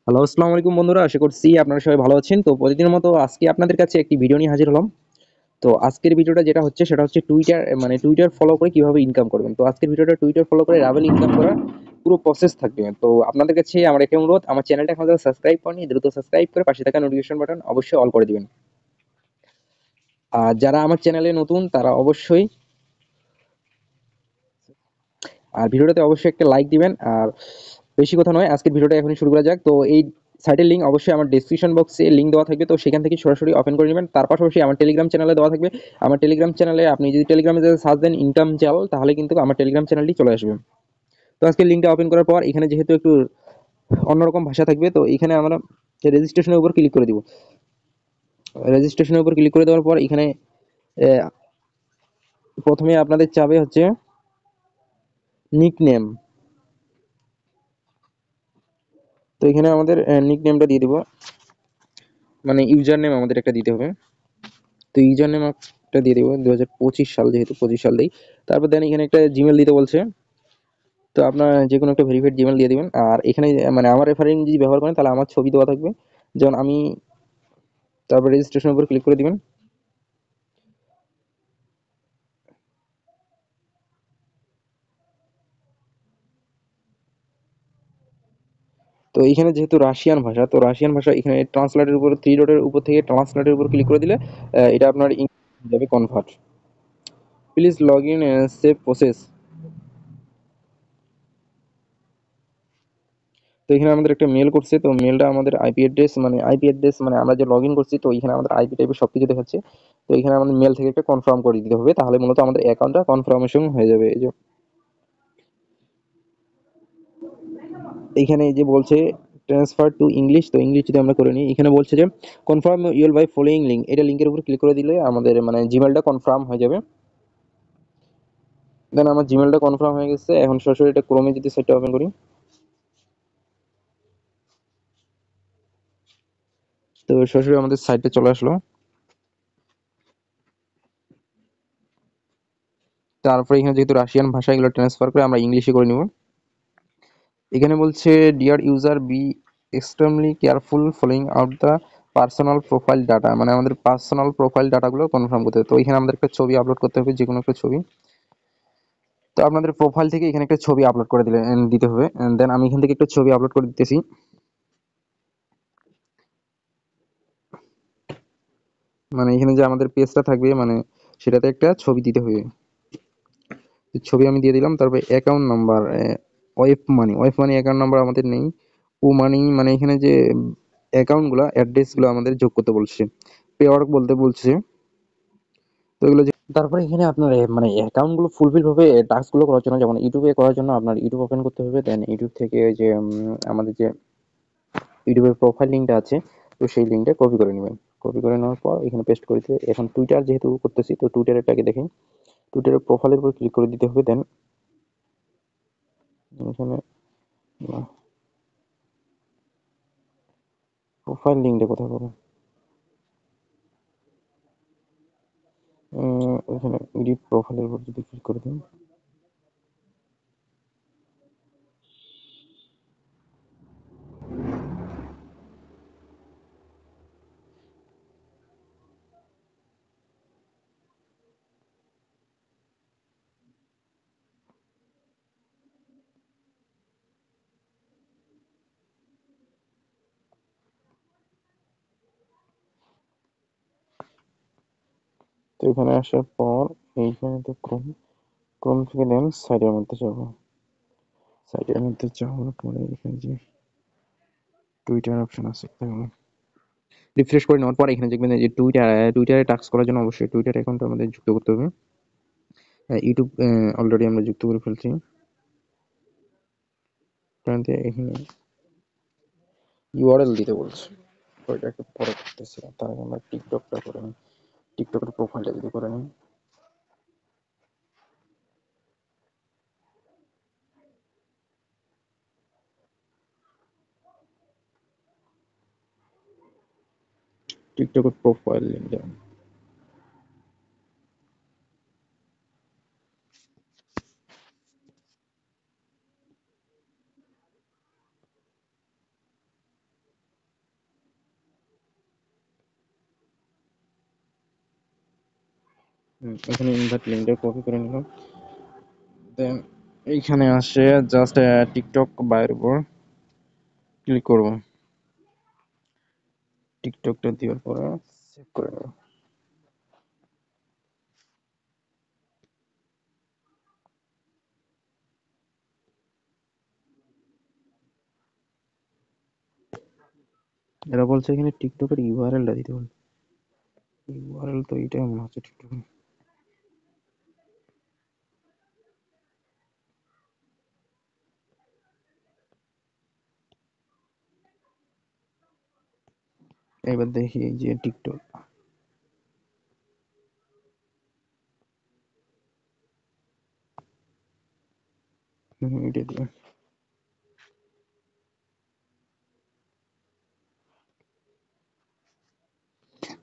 Hello, আসসালামু আলাইকুম বন্ধুরা। আশা করছি আপনারা সবাই ভালো আছেন। তো প্রতিদিনের মতো আজকে আপনাদের কাছে একটি ভিডিও নিয়ে হাজির হলাম। তো আজকের ভিডিওটা যেটা হচ্ছে সেটা হচ্ছে টুইটার মানে টুইটার ফলো করে কিভাবে ইনকাম করবেন। তো আজকের ভিডিওটা টুইটার ফলো করে রাভেল ইনকাম করার পুরো প্রসেস থাকবে। তো আপনাদের কাছে আমার একটা অনুরোধ, আমার চ্যানেলটা এখন যারা সাবস্ক্রাইব করেনি দ্রুত সাবস্ক্রাইব করে পাশে থাকা নোটিফিকেশন বাটন অবশ্যই অল করে দিবেন। আর যারা আমার চ্যানেলে নতুন তারা অবশ্যই আর ভিডিওটাতে অবশ্যই একটা লাইক দিবেন। আর বেশি কথা নয়, আজকের ভিডিওটা এখনই শুরু করা যাক। তো এই সাইটের লিঙ্ক অবশ্যই আমার ডেসক্রিপশন বক্সে লিঙ্ক দেওয়া থাকবে, তো সেখান থেকে সরাসরি ওপেন করে নেবেন। তার পাশাপাশি আমার টেলিগ্রাম চ্যানেলে দেওয়া থাকবে। আমার টেলিগ্রাম চ্যানেলে আপনি যদি টেলিগ্রামে সার্চ দেন ইনকাম চ্যানেল, তাহলে কিন্তু আমার টেলিগ্রাম চ্যানেলটি চলে আসবে। তো আজকে লিঙ্কটা ওপেন করার পর এখানে যেহেতু একটু অন্যরকম ভাষা থাকবে, তো এখানে আমরা রেজিস্ট্রেশনের উপর ক্লিক করে দিব। রেজিস্ট্রেশনের উপর ক্লিক করে দেওয়ার পর এখানে আহ, প্রথমে আপনাদের চাবে হচ্ছে নিক নেম। তো এখানে আমাদের নিক নেমটা দিয়ে দিব, মানে ইউজার নেম আমাদের একটা দিতে হবে। তো ইউজার নেম একটা দিয়ে দিব 2025 সাল, যেহেতু 25 সাল দিই। তারপর দেন এখানে একটা জিমেল দিতে বলছে। তো আপনার যে কোনো একটা ভেরিফাইড জিমেল দিয়ে দিবেন। আর এখানে মানে আমার রেফারিং যদি ব্যবহার করেন তাহলে আমার ছবি দেওয়া থাকবে, যেমন আমি। তারপর রেজিস্ট্রেশনের উপর ক্লিক করে দিবেন। তো এখানে যেহেতু রাশিয়ান ভাষা, তো রাশিয়ান ভাষা এখানে ট্রান্সলেটের উপর থ্রি ডটের উপর থেকে ট্রান্সলেটের উপর ক্লিক করে দিলে এটা আপনার ইংলিশ হয়ে যাবে convert. Please log in save process. তো এখানে আমাদের একটা মেল করছে, তো মেলটা আমাদের আইপি অ্যাড্রেস মানে আমরা যে লগ ইন করছি, তো এখানে আমাদের আইপি টাইপের সবকিছু দেখাচ্ছে। তো এখানে আমাদের মেল থেকে একটা কনফার্ম করে দিতে হবে, তাহলে মূলত আমাদের অ্যাকাউন্টটা কনফার্মেশন হয়ে যাবে। এই যে এইখানে এই যে বলছে ট্রান্সফার টু ইংলিশ, তো ইংলিশ যদি আমরা করে নিই, এখানে বলছে যে confirm your by following link. এটা লিঙ্কের উপর ক্লিক করে দিলে আমাদের মানে জিমেলটা কনফার্ম হয়ে যাবে। দেন আমার জিমেলটা কনফার্ম হয়ে গেছে। এখন সরাসরি এটা ক্রোমে যদি সাইটটা ওপেন করি, তো সরাসরি আমাদের সাইটে চলে আসলো। তারপরে এখানে যেহেতু রাশিয়ান ভাষা, এগুলো ট্রান্সফার করে আমরা ইংলিশে করে নিব। এখানে বলছে dear user be extremely careful following out the personal profile data, মানে আমাদের পার্সোনাল প্রোফাইল ডাটাগুলো কনফার্ম করতে হবে। তো এখানে আমাদের একটা ছবি আপলোড করতে হবে, যে কোনো একটা ছবি। তো আপনাদের প্রোফাইল থেকে এখানে একটা ছবি আপলোড করে দিতে হবে। দেন আমি এখান থেকে একটা ছবি আপলোড করে দিতেছি। মানে এখানে যে আমাদের পেজটা থাকবে, মানে সেটাতে একটা ছবি দিতে হবে। তো ছবি আমি দিয়ে দিলাম। তারপরে account number, web money account number আমাদের নেই। ও মানি মানে এখানে যে অ্যাকাউন্টগুলো অ্যাড্রেসগুলো আমাদের যোগ করতে বলছে, পেওয়ার্ক বলতে বলছে। তো এগুলো তারপরে এখানে আপনার মানে অ্যাকাউন্ট গুলো ফুলফিল ভাবে টাস্ক গুলো করার জন্য, যেমন ইউটিউবে করার জন্য আপনার ইউটিউব ওপেন করতে হবে। দেন ইউটিউব থেকে ওই যে আমাদের যে ইউটিউবের প্রোফাইল লিঙ্কটা আছে, তো সেই লিঙ্কটা কপি করে নেবেন। কপি করে নেওয়ার পর এখানে পেস্ট করে দিতে। এখন টুইটার যেহেতু করতেছি, তো টুইটারেরটাকে দেখেন, টুইটারের প্রোফাইলের উপর ক্লিক করে দিতে হবে। দেন এখানে প্রোফাইল লিঙ্কটা কোথায় পাবো, এখানে এডিট প্রোফাইলের উপর যদি ক্লিক করে দিন, তো এখানে আসার পর এইখানে তো ক্রোম, ক্রোম থেকে দেন সাইডের মধ্যে যাবো। সাইডের মধ্যে যাওয়ার পরে এখানে যে টুইটার অপশন আছে, রিফ্রেশ করে নেওয়ার পর এখানে দেখবেন যে টুইটারে টাস্ক করার জন্য অবশ্যই টুইটার অ্যাকাউন্ট আমাদের যুক্ত করতে হবে। ইউটিউব অলরেডি আমরা যুক্ত করে ফেলছি। এখানে ইউআরএল দিতে বলছে, ওইটা একটু পরে করতেছি। তার আগে আমরা টিকটকটা করে নিই। টিকটকের প্রোফাইলটা যদি করে নিই, টিকটকের প্রোফাইল লিঙ্ক দেন। এখানে ইনভাইট লিঙ্কটা কপি করে নিলাম। দেন এইখানে আসে জাস্ট টিকটক বায়োর উপর ক্লিক করব। টিকটকটা দেওয়ার পরে সেভ করে নেব। এরা বলছে এখানে টিকটকের ইউআরএলটা দিতে হবে। ইউআরএল তো এইটাই মনে হচ্ছে টিকটক। এবার দেখি এই যে টিকটক। এটা দিয়ে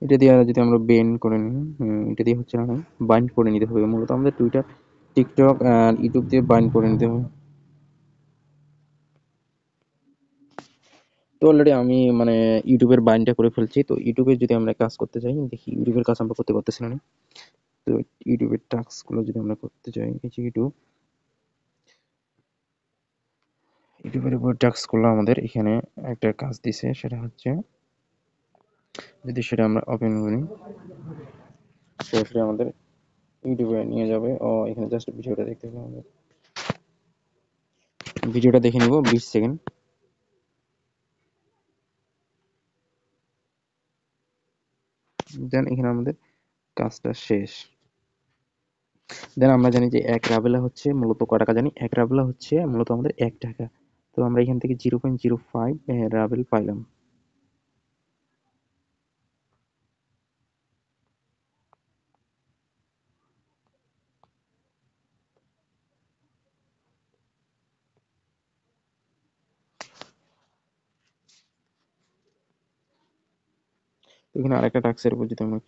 এটা দিয়ে যদি আমরা বেন্ড করে নিই, এটা দিয়ে হচ্ছে না, বাইন্ড করে নিতে হবে। মূলত আমাদের টুইটার, টিকটক আর ইউটিউব দিয়ে বাইন্ড করে নিতে হবে। তো অলরেডি আমি মানে ইউটিউবের বাইন্ডটা করে ফেলছি। তো ইউটিউবে যদি আমরা কাজ করতে চাই, দেখি ইউটিউবের কাজ আমরা করতে পারতেছি না। তো ইউটিউবের টাস্কগুলো যদি আমরা করতে চাই, এই যে ইউটিউবের উপর টাস্কগুলো আমাদের এখানে একটা কাজ দিছে, সেটা হচ্ছে যদি সেটা আমরা ওপেন করি, সরাসরি আমাদের ইউটিউবে নিয়ে যাবে। এখানে জাস্ট ভিডিওটা দেখতে হবে আমাদের। ভিডিওটা দেখে নিব 20 সেকেন্ড। দেন এখানে আমাদের কাজটা শেষ। দেন আমরা জানি যে 1 রাবেলা হচ্ছে মূলত কয় টাকা জানি? 1 রাবেলা হচ্ছে মূলত আমাদের 1 টাকা। তো আমরা এখান থেকে 0.05 রাবেল পাইলাম। তো এখানে আরেকটা টাস্কের উপর যদি আমরা